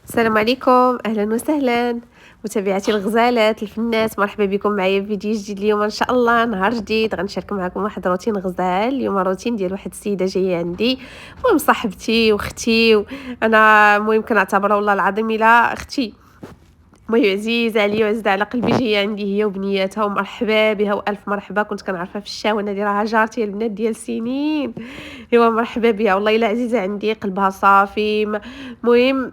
السلام عليكم، أهلا وسهلا متابعاتي الغزالات الفنات. مرحبا بكم معايا في فيديو جديد اليوم إن شاء الله. نهار جديد غنشارك معكم واحد روتين غزال. اليوم روتين ديال واحد السيدة جاية عندي، المهم صاحبتي واختي انا المهم كنعتبرها والله العظيم الا اختي. المهم عزيزة عليا وعزيزة على قلبي، جاية عندي هي وبنياتها ومرحبا بها والف مرحبا. كنت كنعرفها في الشاونه دي، راها جارتي البنات ديال سنين. ايوا مرحبا بها والله الا عزيزة عندي، قلبها صافي. المهم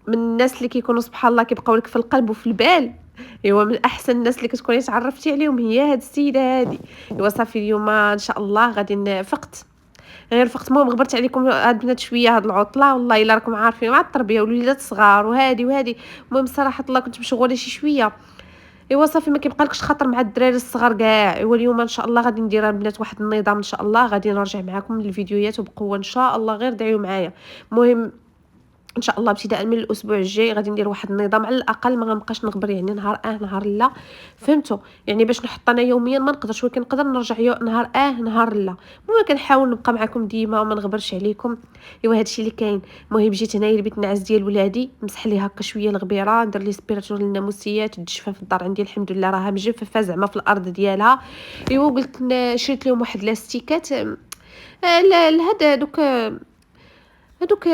من الناس اللي كيكونوا سبحان الله كيبقاو لك في القلب وفي البال. ايوا من احسن الناس اللي كتكوني تعرفتي عليهم هي هاد السيده هادي. ايوا صافي اليوم ان شاء الله غادي فقت غير فقت. المهم غبرت عليكم هاد البنات شويه هاد العطله، والله الا راكم عارفين مع التربيه والوليدات الصغار وهادي. المهم صراحه الله كنت مشغوله شي شويه. ايوا صافي ما كيبقالكش خاطر مع الدراري الصغار كاع. ايوا اليوم ان شاء الله غادي ندير البنات واحد النظام ان شاء الله، غادي نرجع معكم للفيديوهات وبقوه ان شاء الله، غير دعيو معايا. المهم ان شاء الله ابتداء من الاسبوع الجاي غادي ندير واحد النظام، على الاقل ما غنبقاش نخبر يعني نهار نهار لا. فهمتوا؟ يعني باش نحط انا يوميا ما نقدرش، ولكن نقدر نرجع نهار نهار لا. المهم كنحاول نبقى معكم ديما وما نغبرش عليكم. ايوا هادشي اللي كاين. المهم جيت هنايا لبيت النعاس ديال ولادي، مسح ليه هكا شويه الغبيره، ندير لي سبيراتور للناموسيات، الدشفه في الدار عندي الحمد لله راها مجففه زعما في الارض ديالها. ايوا قلت شريت لهم واحد لاستيكات لهاد هادوك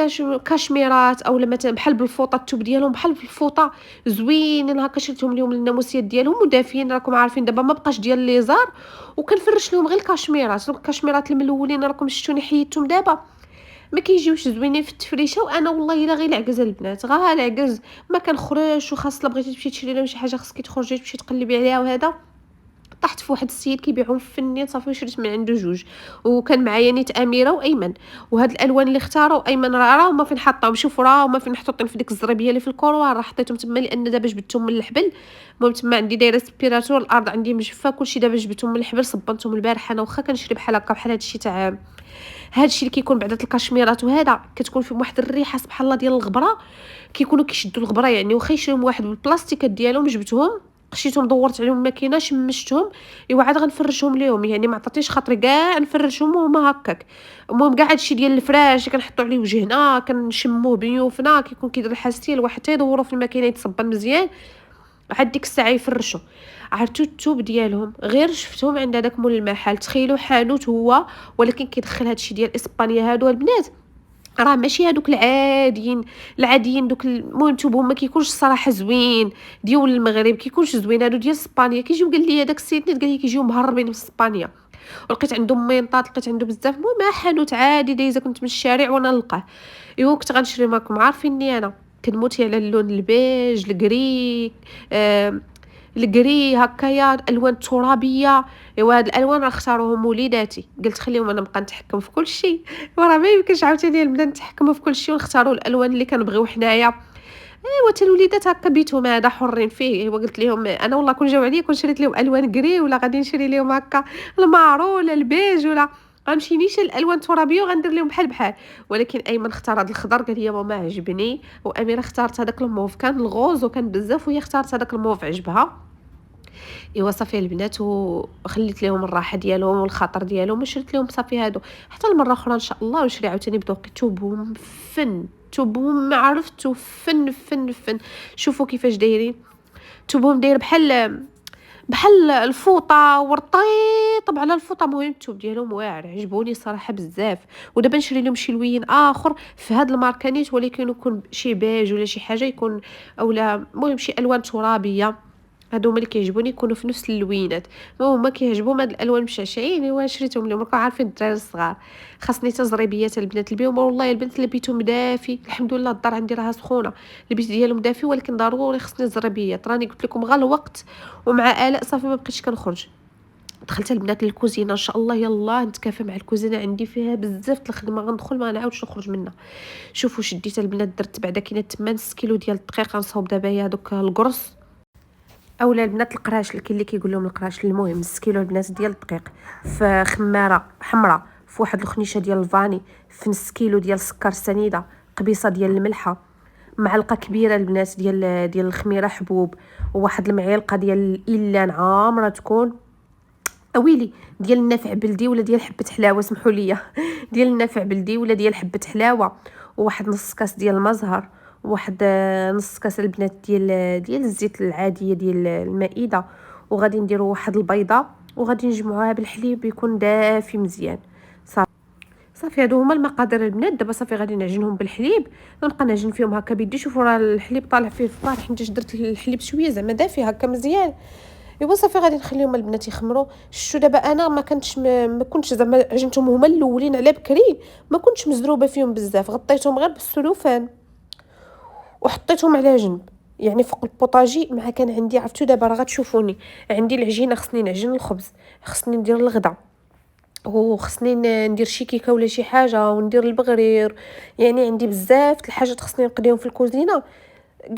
كاشميرات اولا مثلا بحال بالفوطه، التوب ديالهم بحال بالفوطه زوينين هكا. شريتهم لهم للناموسيات ديالهم ودافيين، راكم عارفين دابا ما بقاش ديال ليزار، وكنفرش لهم غير الكاشميرات. دوك الكاشميرات الملولين راكم شفتوني حيدتهم دابا، ما كيجيوش زوينين في التفريشه. وانا والله الا غير العكز البنات، غا العكز ما كنخرجش. وخاصه بغيتي تمشي تشري لهم شي حاجه خاصك تخرجي تمشي تقلبي عليها وهذا. طحت في واحد السيد كيبيعهم فنين صافي، شريت من عنده جوج. وكان معايا نيت اميره وايمن، وهاد الالوان اللي اختاروا ايمن راه هما فين حطاهم. شوفوا راه هما فين محطوطين في ديك الزرابيه اللي في الكروار، راه حطيتهم تما لان دابا جبدتهم من الحبل. المهم تما عندي دايره سبيراتور، الارض عندي مجفه كلشي، دابا جبدتهم من الحبل صبنتهم البارح. انا واخا كنشري بحال هكا بحال هادشي تاع هادشي اللي كيكون بعدا الكاشميرات وهذا، كتكون فيهم واحد الريحه سبحان الله ديال الغبره، كيكونوا كيشدوا الغبره يعني. واخا يشريهم واحد بالبلاستيكات ديالهم، جبتهم خشيتهم دورت عليهم الماكينه شمشتهم. ايوا عاد غنفرشهم ليهم، يعني ما عطاتنيش خاطري كاع نفرشهم وهما هكاك. المهم كاع هادشي ديال الفراش اللي كنحطوا عليه وجهنا كنشموه بنيوفنا، كيكون كيدير الحساسيه الواحد حتى يدوروا في الماكينه يتصبن مزيان، عاد ديك الساعه يفرشوا. عرفتوا التوب ديالهم غير شفتهم عند هذاك مول المحل، تخيلوا حانوت هو ولكن كيدخل هادشي ديال اسبانيا. هادو البنات راه ماشي هادوك العاديين دوك المهم توبهم ما كيكونش الصراحه زوين. ديال المغرب كيكونش زوين، هادو ديال اسبانيا كيجيو. قال لي هذاك السيد قال لي كيجيو مهربين في اسبانيا، ولقيت عندهم مينطات، لقيت عنده بزاف. المهم حانوت عادي دايزه كنت من الشارع وانا نلقاه. ايوا كنت غنشري معكم، عارفيني انا كنموتي على اللون البيج الكري، آه الكري هكايا الالوان الترابيه. ايوا هاد الالوان راه اختاروهم وليداتي، قلت خليهم انا نبقى نتحكم في كل شيء. وراه ما يمكنش عاوتاني البنات نتحكموا في كل شيء ونختاروا الالوان اللي كنبغيو حنايا. ايوا حتى الوليدات هكا بيتهم هذا حرين فيه. ايوا قلت لهم انا والله كون جاو عليا كون شريت لهم الوان كري، ولا غادي نشري لهم هكا المارون ولا البيج، ولا غنمشي نيشان الالوان الترابيه وغندير لهم بحال بحال. ولكن ايمن اختار هذا الخضر، قال لي ماما عجبني. واميره اختارت هذاك الموف، كان الغوز وكان بزاف، وهي اختارت هذاك الموف عجبها. ايوا صافي البنات وخليت لهم الراحه ديالهم والخاطر ديالهم، وشريت لهم صافي هادو. حتى المره اخرى ان شاء الله ونشري عاوتاني بذوقي توبهم فن. توبهم ما عرفتو فن. شوفوا كيفاش دايرين. توبهم داير بحال الفوطه ورطيطب على الفوطه. مهم التوب ديالهم واعر، عجبوني صراحه بزاف. ودابا نشري لهم شي لوين اخر في هاد الماركانيت، ولكن يكون شي بيج ولا شي حاجه يكون، اولا المهم شي الوان ترابيه. هادو هما اللي كيعجبوني يكونوا في نفس اللوينات. هما كيعجبهم هاد الالوان مشعشعين. ايوا شريتهم لهم، راكم عارفين الدراري الصغار خاصني تزريبيات البنات البيهم. والله البنت اللي بيتهم دافي الحمد لله، الدار عندي راها سخونه، البيت ديالهم دافي، ولكن ضروري خصني الزريبيات. راني قلت لكم غا الوقت ومع الاء صافي ما بقيتش كنخرج. دخلت البنات للكوزينه ان شاء الله، يلا نتكافى مع الكوزينه، عندي فيها بزاف الخدمه، غندخل ما نعاودش نخرج منها. شوفوا شديت البنات، درت بعدا كاينه 8 كيلو ديال الدقيق، غنصاوب دابا هي هذوك القرص اولا البنات القراش اللي كاين اللي كيقول لهم القراش. المهم 6 كيلو البنات ديال الدقيق في خماره حمراء، في واحد الخنيشه ديال الفاني، في نص كيلو ديال السكر سنيده، قبيصه ديال الملحه، معلقه كبيره البنات ديال الخميره حبوب، وواحد المعلقه ديال الإلان عامره تكون اويلي ديال النافع بلدي ولا ديال حبه حلاوه، سمحوا لي ديال النافع بلدي ولا ديال حبه حلاوه، وواحد نص كاس ديال المزهر، واحد نص كاس البنات ديال الزيت العاديه ديال المائده، وغادي نديروا واحد البيضه وغادي نجمعوها بالحليب يكون دافي مزيان. صافي هادو هما المقادير البنات. دابا صافي غادي نعجنهم بالحليب، نبقى نعجن فيهم هكا بيدي. شوفوا راه الحليب طالع فيه الفار حيت درت الحليب شويه زعما دافي هكا مزيان. ايوا صافي غادي نخليهم البنات يخمروا. شتو دابا انا ما كنتش ما كنتش زعما عجنتهم هما الاولين على بكري، ما كنتش مزروبه فيهم بزاف، غطيتهم غير بالسلوفان وحطيتهم على جنب يعني فوق البوطاجي. مع كان عندي عرفتو دابا راه غتشوفوني عندي العجينه، خصني نعجن الخبز، خصني ندير الغدا، وخصني ندير شي كيكه ولا شي حاجه، وندير البغرير. يعني عندي بزاف د الحاجات خصني نقضيهم في الكوزينه.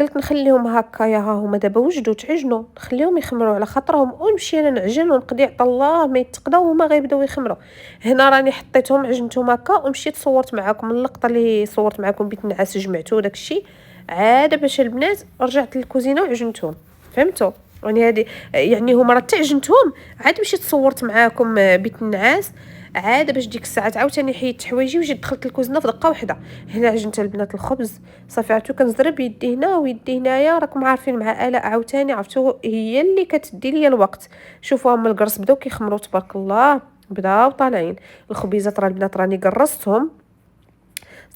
قلت نخليهم هكايا، ها هما دابا وجدوا تعجنوا، نخليهم يخمروا على خاطرهم ونمشي انا نعجن ونقضي عطا الله ما يتقداو هما غيبداو يخمروا. هنا راني حطيتهم عجنتهم هكا ومشيت صورت معكم اللقطه اللي صورت معكم بيت النعاس جمعتو داكشي. عاد باش البنات رجعت للكوزينه وعجنتهم. فهمتوا؟ يعني هذه يعني هما راه تعجنتهم، عاد مشيت صورت معاكم بيت النعاس. عاد باش ديك الساعات عاوتاني حيدت حوايجي وجيت دخلت الكوزينه في دقه واحده. هنا عجنت البنات الخبز صافي، عرفتو كنزرب يدي هنا ويدي هنايا. راكم عارفين مع الاء عاوتاني عرفتو هي اللي كتدي ليا الوقت. شوفوا هما القرص بداو كيخمروا تبارك الله، بداو طالعين الخبيزات. راه البنات راني قرصتهم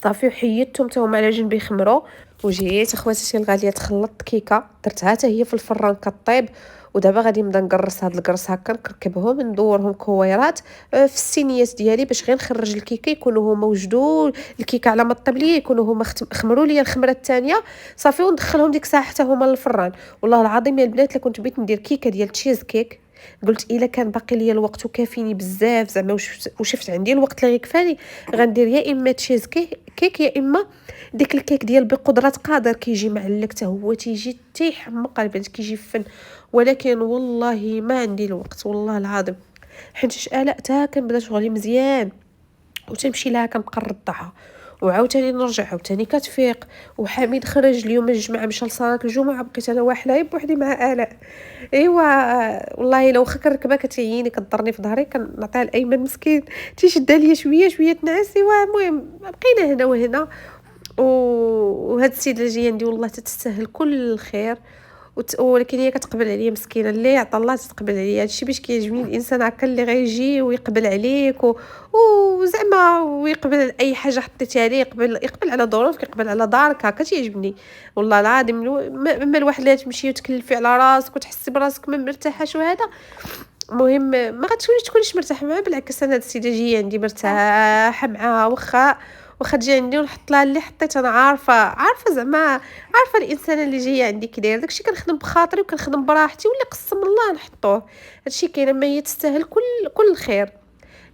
صافي وحيدتهم حتى هما على جنب يخمروا. وجيت اخواتي الغاليات خلطت كيكه درتها حتى هي في الفران كطيب. ودابا غادي نبدا نقرص هاد القرص هكا، نكركبهم ندورهم كويرات في السينيات ديالي باش غير نخرج الكيكه يكونوا هما وجدوا الكيكه على ما طيب ليا، يكونوا هما خمروا ليا الخمره الثانيه صافي، وندخلهم ديك الساعه حتى هما للفران. والله العظيم يا البنات الا كنت بغيت ندير كيكه ديال تشيز كيك، قلت الا كان باقي ليا الوقت وكافيني بزاف زعما وشفت عندي الوقت اللي غيكفاني، غندير يا اما تشيز كيك يا اما ديك الكيك ديال بقدرة قادر كيجي معلق حتى هو تيجي تيحمق البنات كيجي فن. ولكن والله ما عندي الوقت والله العظيم، حيت الاء تا كنبدا شغلي مزيان وتمشي لها كنبقى نرضعها وعاوتاني نرجع عاوتاني كتفيق. وحميد خرج اليوم الجمعه مشى لصلاه الجمعه، بقيت انا وحدي بوحدي مع الاء. ايوا والله الا واخا كنركبها كتعيني كضرني في ظهري كنعطيها الايمن مسكين تيشدها ليا شويه شويه تنعس. ايوا المهم بقينا هنا وهنا. وهاد السيده اللي جايه عندي والله تتستاهل كل الخير. ولكن هي كتقبل عليا مسكينه، اللي عطا الله تتقبل عليا. هادشي باش كيعجبني الانسان هكا اللي غيجي ويقبل عليك وزعما ويقبل اي حاجه حطيتيها ليه، يقبل على ظروفك، يقبل على دارك هكا تيعجبني والله العظيم. اما الواحد اللي تمشي وتكلفي على راسك وتحسي براسك ما مرتاحاش وهذا، المهم ما تكونيش مرتاحه معاه. بالعكس انا هاد السيده جايه عندي مرتاحه معاها، واخا تجي عندي ونحط لها اللي حطيت. انا عارفه زعما عارفه الانسان اللي جايه عندي كي داير داكشي، كنخدم بخاطري وكنخدم براحتي، واللي قسم الله نحطوه. هادشي كاين، ما هي تستاهل كل الخير.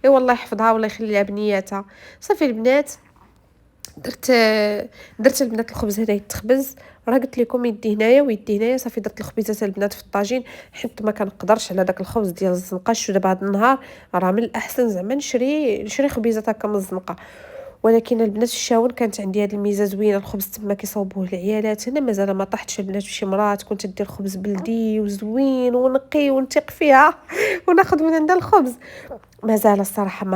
اي والله يحفظها والله يخلي لها بنياتها. صافي البنات درت درت البنات الخبز هذا يتخبز، راه قلت لكم يدي هنايا ويدي هنايا. صافي درت الخبيزات البنات في الطاجين حيت ما كنقدرش على داك الخبز ديال الزنقه. شو دابا هذا النهار راه من الاحسن زعما نشري خبيزات هكا من الزنقه. ولكن البنات في الشاون كانت عندي هاد الميزه زوينه، الخبز تما كيصاوبوه العيالات. انا مازال ما طحتش البنات شي مرات كنت دير خبز بلدي وزوين ونقي ونثق فيها وناخذ من عندها الخبز. مازال الصراحه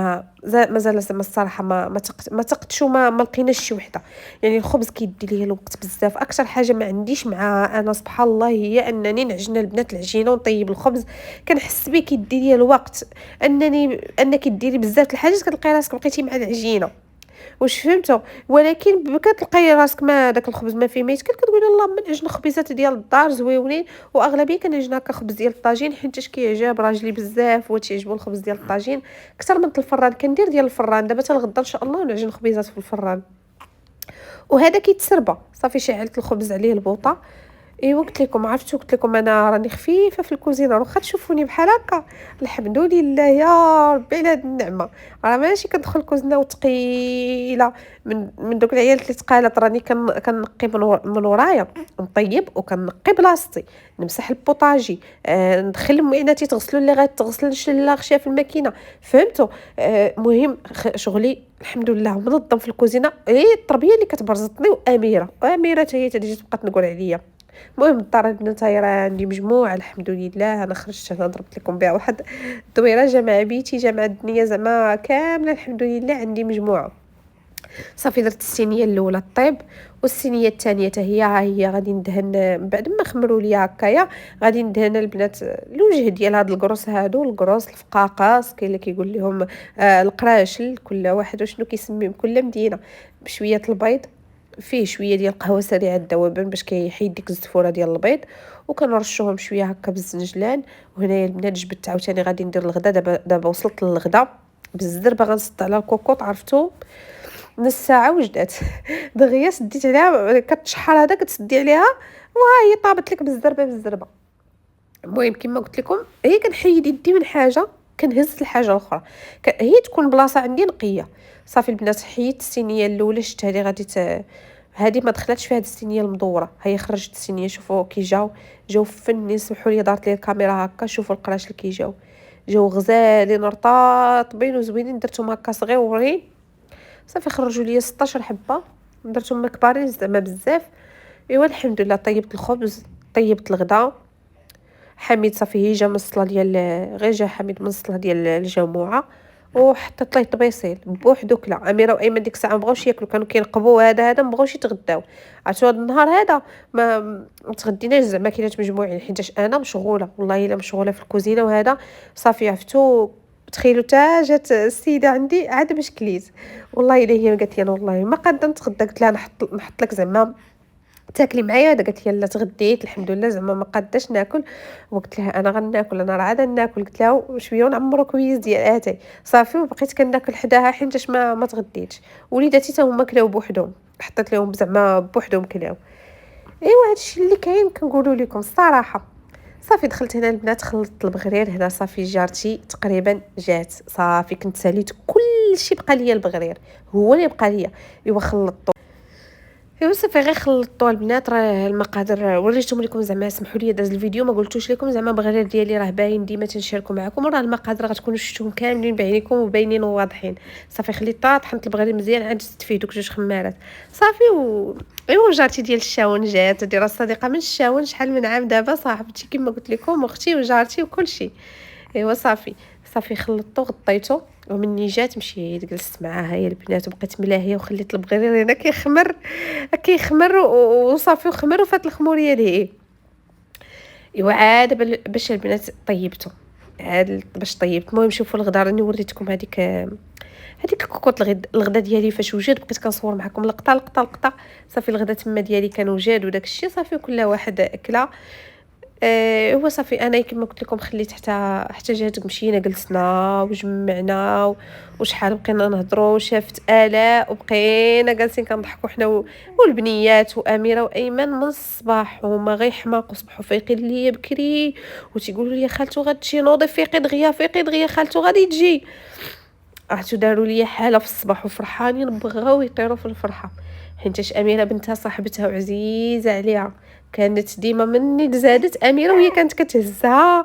مازال زعما الصراحه ما تقتش ما لقيناش شي وحده. يعني الخبز كيدي ليا الوقت بزاف. اكثر حاجه ما عنديش مع انا سبحان الله هي انني نعجن البنات العجينه ونطيب الخبز. كنحس بيه كيدي ليا الوقت. انك ديري بزاف الحاجات كتلقاي راسك بقيتي مع العجينه. واش فهمتوا؟ ولكن كتلقاي راسك ما داك الخبز ما فيه ما يتكل، كتقولي اللهم نعجن خبيزات ديال الدار زويونين. واغلبيه كنعجن هكا خبز ديال الطاجين حيت كيعجب راجلي بزاف وتيعجبو الخبز ديال الطاجين اكثر من الفران. كندير ديال الفران دابا حتى الغدا ان شاء الله ونعجن خبيزات في الفران. وهذا كيتسربى صافي شعلت الخبز عليه البوطه. ايوا قلت لكم انا راني خفيفه في الكوزينه، واخا تشوفوني بحال هكا الحمد لله يا ربي على هاد النعمه. راه ماشي كندخل الكوزينه وثقيله من دوك العيال اللي ثقالات. راني كنقي من ورايا نطيب وكنقي بلاصتي، نمسح البوطاجي، ندخل المعينات يتغسلوا اللي غتغسل، نشلها غشيه في الماكينه. فهمتوا؟ مهم شغلي الحمد لله منظم في الكوزينه. التربيه اللي كتبرزطني واميره حتى هي تجي تبقى تنقول عليا. المهم الدار البنات راه عندي مجموعه الحمد لله. انا خرجت انا ضربت لكم بها واحد الدويره جامعه بيتي جامعه الدنيا زعما كامله الحمد لله عندي مجموعه. صافي درت الصينيه الاولى طيب، والصينيه الثانيه حتى هي ها هي غادي ندهن من بعد ما خمروا ليا هكايا. غادي ندهن البنات الوجه ديال هاد الكروس هادو، الكروس الفقاقاص كاين اللي كيقول لهم القراشل، كل واحد وشنو كيسمي بكل مدينه. بشويه البيض، فيه شويه ديال القهوه سريعه الذوبان باش كيحيد ديك الزفوره ديال البيض، وكنرشوهم شويه هكا بالزنجلان. وهنايا البنات جبدت عاوتاني غادي ندير الغدا. دابا وصلت للغدا بالزربه غنصد على الكوكوط عرفتو، نص ساعة وجدات. دغيا سديت عليها كتشحر هذا كتسدي عليها وها هي طابت لك بالزربة بالزربة. المهم كما قلت لكم هي كنحيد يدي من حاجة كنهز الحاجة الأخرى، هي تكون بلاصة عندي نقية. صافي البنات حيدت الصينية الأولى شتها لي غادي هادي ما دخلتش فيها هاد الصينية المدورة، هي خرجت الصينية. شوفوا كي جاو فني، سمحوا لي دارت لي الكاميرا هكا، شوفوا القراش اللي جاو غزالين رطاطبين وزوينين، درتهم هكا صغيورين. صافي خرجوا لي 16 حبه، درتهم كبارين زعما بزاف. ايوا الحمد لله طيبت الخبز، طيبت الغدا. حميد صافي هي جا من الصلاه ديال غير جا حميد من الصلاه ديال الجمعه، وحطيت ليه طبيصيل بوحدو كلا. اميره وايمن ديك الساعه مبغاوش ياكلوا، كانوا كينقبوا هذا مبغاوش يتغداو. عرفتوا هذا النهار هذا ما تغديناش زعما كينات مجموعين، حيتاش انا مشغوله والله الا مشغوله في الكوزينه وهذا. صافي عرفتوا تخيلوا تا جات السيده عندي عاد باش كليت. والله الا هي قالت لي انا والله ما قادره نتغدى. قلت لها نحط لك زعما تاكلي معايا. قالت لي لا تغديت الحمد لله زعما ما قاداش ناكل. وقلت لها انا غناكل، انا راه عاده ناكل. قلت لها شويه ونعمرو كويس ديال اتاي. صافي وبقيت كناكل حداها حيتاش ما تغديتش. وليداتي حتى هما كلاو بوحدهم، حطيت لهم زعما بوحدهم كلاو. ايوا هادشي اللي كاين كنقولوا لكم الصراحه. صافي دخلت هنا البنات خلطت البغرير. هنا صافي جارتي تقريبا جات، صافي كنت ساليت كلشي، بقى ليا البغرير هو اللي بقى ليا. ايوا خلطت. ايوا صافي غير خلطوا البنات. راه المقادير وريتهم لكم زعما، سمحوا لي داز الفيديو ما قلتوش لكم زعما البغرير ديالي راه باين ديما تنشاركوا معكم، وراه المقادير غتكونوا شفتوهم كاملين بعينيكم وباينين وواضحين. صافي خليطات، طحنت البغرير مزيان، عاد زدت فيه دوك 2 خمارات. صافي ايوا جارتي ديال الشاون جات، هادي راه الصديقه من الشاون شحال من عام دابا، صاحبتي كما قلت لكم، اختي وجارتي وكلشي. ايوا صافي خلطته غطيته. ومني جات مشيت جلست معاها هي البنات وبقيت ملاهيه، وخليت البغرير هنا كيخمر وصافي وخمر وفات الخموريه ليه. ايوا عاد باش البنات طيبته، عاد باش طيبت. المهم شوفوا الغدا راني وريتكم هذيك الكوكوط الغدا ديالي فاش وجد، بقيت كنصور معكم لقطه لقطه لقطه. صافي الغدا تما ديالي كان وجاد وداك الشيء. صافي كل واحد اكله. هو صافي انا كما قلت لكم خليت حتى جات مشينا جلسنا وجمعنا وشحال بقينا نهضروا، وشافت الاء وبقينا جالسين كنضحكوا حنا والبنيات واميره وايمن من الصباح، هما غير حماق وصبحوا فايقين ليا بكري وتيقولوا لي خالتو غتجي نوضي، فيقي دغيا خالتو غادي تجي. عرفتوا داروا لي حاله في الصباح وفرحانين بغاو يطيروا في الفرحه، حيتاش اميره بنتها صاحبتها وعزيزه عليها. كانت ديما مني تزادت اميره وهي كانت كتهزها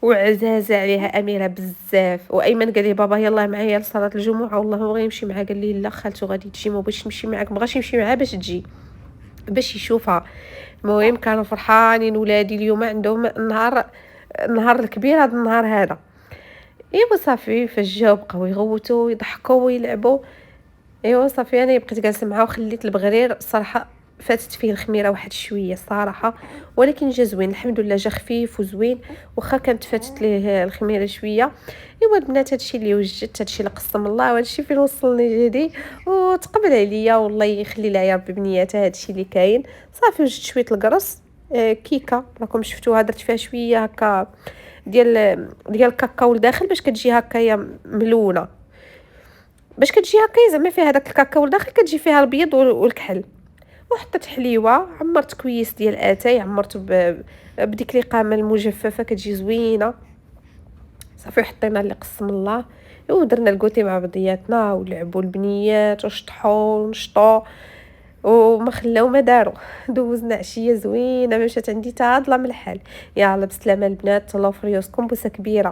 وعزازه عليها اميره بزاف. وايمن قال لي بابا يلاه معايا لصلاه الجمعه، والله ما بغى يمشي معها. قال لي لا خالته غادي تجي، ما بغاش يمشي معاك، بغاش يمشي معها باش تجي باش يشوفها. المهم كانوا فرحانين ولادي اليوم عندهم النهار الكبير هذا النهار هذا. ايوا صافي فاش جاو بقاو يغوتوا ويضحكوا ويلعبوا. ايوا صافي انا بقيت جالسه معاه وخليت البغرير. الصراحه فاتت فيه الخميره واحد شويه الصراحه، ولكن جا زوين الحمد لله، جا خفيف وزوين واخا كانت فاتت ليه الخميره شويه. ايوا البنات هادشي اللي وجدت، هادشي اللي قسم الله، وهادشي فين وصلني جدي وتقبل عليا والله يخلي لها يا ربي بنياتها. هادشي اللي كاين. صافي وجدت شويه القرص كيكه راكم شفتوها، درت فيها شويه هكا ديال الكاكاو لداخل باش كتجي هكايا ملونه، باش كتجي هكايا زعما فيها داك الكاكاو لداخل، كتجي فيها البيض والكحل. وحطيت حليوه، عمرت كويس ديال اتاي، عمرته بديك القامه المجففه كتجي زوينه. صافي حطينا اللي قسم الله ودرنا الكوتي مع بعضياتنا ولعبوا البنيات وشطحوا ونشطوا وما خلاو ما داروا. دوزنا عشيه زوينه، مشات عندي تاضله من الحال. يلا بسلامه البنات، تهلاو في ريوسكم، بوسه كبيره.